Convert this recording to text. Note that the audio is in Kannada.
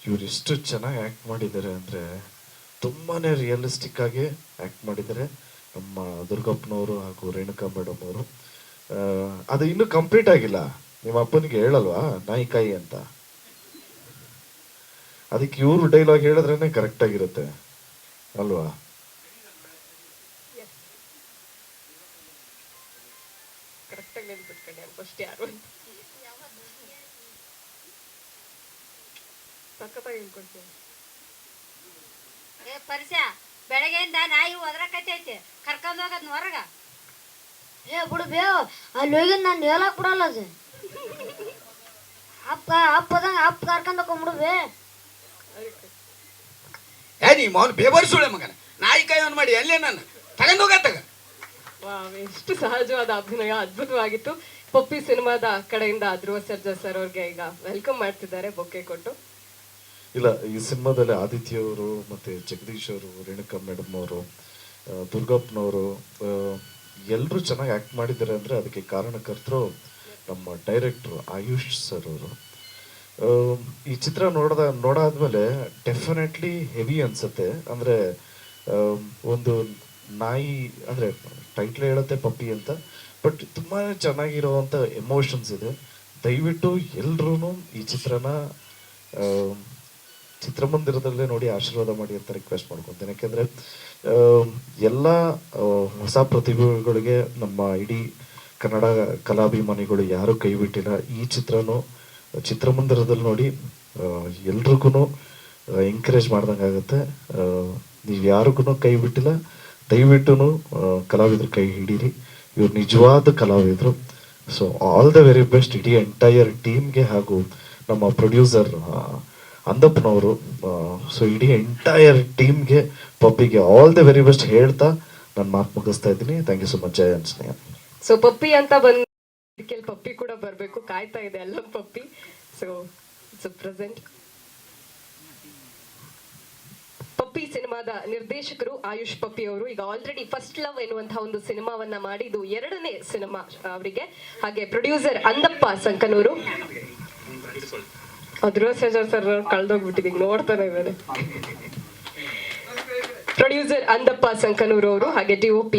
ಇವ್ರು ಎಷ್ಟು ಚೆನ್ನಾಗಿ ಆ್ಯಕ್ಟ್ ಮಾಡಿದ್ದಾರೆ ಅಂದರೆ ತುಂಬಾ ರಿಯಲಿಸ್ಟಿಕ್ ಆಗಿ ಆ್ಯಕ್ಟ್ ಮಾಡಿದ್ದಾರೆ ನಮ್ಮ ದುರ್ಗಪ್ಪನವರು ಹಾಗೂ ರೇಣುಕಾ ಮೇಡಮ್ ಅವರು. ಅದು ಇನ್ನೂ ಕಂಪ್ಲೀಟ್ ಆಗಿಲ್ಲ. ನಿಮ್ಮ ಅಪ್ಪನಿಗೆ ಹೇಳಲ್ವಾ ನಾಯಿಕಾಯಿ ಅಂತ? ಅದಕ್ಕೆ ಇವರು ಡೈಲಾಗ್ ಹೇಳಿದ್ರೇನೆ ಕರೆಕ್ಟ್ ಆಗಿರುತ್ತೆ ಅಲ್ವಾ? ಪರಿಚಯ ಬೆಳಗ್ಗೆಯಿಂದ ನಾಯಿ ಒದರಕತ್ತೈತಿ, ಕರ್ಕೊಂಡ್ ಹೋಗದ್ ಹೊರಗ. ಬಿಡು ಬೇವ್, ಅಲ್ಲಿ ಹೋಗಿ ನಾನು ಹೇಳಕ್ ಬಿಡಲ್ಲ. ಅದು ಅಪ್ಪದಂಗ ಅಪ್ಪ ಕರ್ಕೊಂಡ್ ಹೋಗ್ಬಿಡು ಬೇ. ನೀ ಮೌನ್ ಬೇಬರ್ಸುಳೆ ಮಗನ ನಾಯಿ ಕಾಯಿ ಅವನ್ ಮಾಡಿ ಅಲ್ಲೇ ನಾನು ತಗೊಂಡ್ ಹೋಗತ್ತಾಗ. ಎಷ್ಟು ಸಹಜವಾದ ಅಭಿನಯ, ಅದ್ಭುತವಾಗಿತ್ತು. ಪಪ್ಪಿ ಸಿನಿಮಾದ ಕಡೆಯಿಂದ ಧ್ರುವ ಸರ್ಜಾ ಸರ್ ಅವ್ರಿಗೆ ಈಗ ವೆಲ್ಕಮ್ ಮಾಡ್ತಿದ್ದಾರೆ ಬೊಕ್ಕೆ ಕೊಟ್ಟು. ಇಲ್ಲ, ಈ ಸಿನಿಮಾದಲ್ಲಿ ಆದಿತ್ಯ ಅವರು ಮತ್ತೆ ಜಗದೀಶ್ ಅವರು, ರೇಣುಕಾ ಮೇಡಮ್ ಅವರು, ದುರ್ಗಪ್ಪನವರು ಎಲ್ಲರೂ ಚೆನ್ನಾಗಿ ಆ್ಯಕ್ಟ್ ಮಾಡಿದ್ದಾರೆ ಅಂದರೆ ಅದಕ್ಕೆ ಕಾರಣಕರ್ತರು ನಮ್ಮ ಡೈರೆಕ್ಟ್ರು ಆಯುಷ್ ಸರ್ ಅವರು. ಈ ಚಿತ್ರ ನೋಡಾದ್ಮೇಲೆ ಡೆಫಿನೆಟ್ಲಿ ಹೆವಿ ಅನ್ಸುತ್ತೆ. ಅಂದರೆ ಒಂದು ನಾಯಿ ಅಂದರೆ ಟೈಟ್ಲ್ ಹೇಳುತ್ತೆ ಪಪ್ಪಿ ಅಂತ, ಬಟ್ ತುಂಬಾ ಚೆನ್ನಾಗಿರುವಂಥ ಎಮೋಷನ್ಸ್ ಇದೆ. ದಯವಿಟ್ಟು ಎಲ್ರೂ ಈ ಚಿತ್ರಮಂದಿರದಲ್ಲೇ ನೋಡಿ ಆಶೀರ್ವಾದ ಮಾಡಿ ಅಂತ ರಿಕ್ವೆಸ್ಟ್ ಮಾಡ್ಕೊತೇನೆ. ಯಾಕೆಂದರೆ ಎಲ್ಲ ಹೊಸ ಪ್ರತಿಭೆಗಳಿಗೆ ನಮ್ಮ ಇಡೀ ಕನ್ನಡ ಕಲಾಭಿಮಾನಿಗಳು ಯಾರೂ ಕೈ ಬಿಟ್ಟಿಲ್ಲ. ಈ ಚಿತ್ರಮಂದಿರದಲ್ಲಿ ನೋಡಿ ಎಲ್ರಿಗೂ ಎಂಕರೇಜ್ ಮಾಡ್ದಂಗೆ ಆಗುತ್ತೆ. ನೀವು ಯಾರಿಗೂ ಕೈ ಬಿಟ್ಟಿಲ್ಲ, ದಯವಿಟ್ಟು ಕಲಾವಿದರು ಕೈ ಹಿಡೀರಿ. ಇವ್ರು ನಿಜವಾದ ಕಲಾವಿದರು. So all the very best ಇಡೀ ಎಂಟೈರ್ ಟೀಮ್ಗೆ ಹಾಗೂ ನಮ್ಮ ಪ್ರೊಡ್ಯೂಸರ್ ಅಂದಪ್ಪನವರು. ಸೊ ಇಡೀ ಎಂಟೈರ್ ಟೀಮ್ಗೆ, ಪಪ್ಪಿಗೆ ಆಲ್ ದ ವೆರಿ ಬೆಸ್ಟ್ ಹೇಳ್ತಾ ನಾನು ಮಾತು ಮುಗಿಸ್ತಾ ಇದ್ದೀನಿ. Thank you so much. ಜಯ ಅನ್ಸ್ನೇಹ. ಸೊ ಪಪ್ಪಿ ಅಂತ ಬಂದ ಪಪ್ಪಿ ಕೂಡ ಬರಬೇಕು, ಕಾಯ್ತಾ ಇದೆ ಎಲ್ಲ Pappi. So it's present. Pappi ಸಿನಿಮಾದ ನಿರ್ದೇಶಕರು ಆಯುಷ್ ಪಪ್ಪಿ ಅವರು. ಈಗ ಆಲ್ರೆಡಿ ಫಸ್ಟ್ ಲವ್ ಎನ್ನುವಂತಹ ಒಂದು ಸಿನಿಮಾವನ್ನ ಮಾಡಿ ಇದು 2ನೇ ಸಿನಿಮಾ ಅವರಿಗೆ. ಹಾಗೆ ಪ್ರೊಡ್ಯೂಸರ್ ಅಂದಪ್ಪ ಸಂಕನೂರು. ಧ್ರುವ ಸರ್ಜಾ ಸರ್ ಕಳ್ದೋಗ್ಬಿಟ್ಟಿದೀಗ ನೋಡ್ತಾನೆ ಇದ್ದಾರೆ. ಪ್ರೊಡ್ಯೂಸರ್ ಅಂದಪ್ಪ ಸಂಕನೂರು ಅವರು, ಹಾಗೆ DOP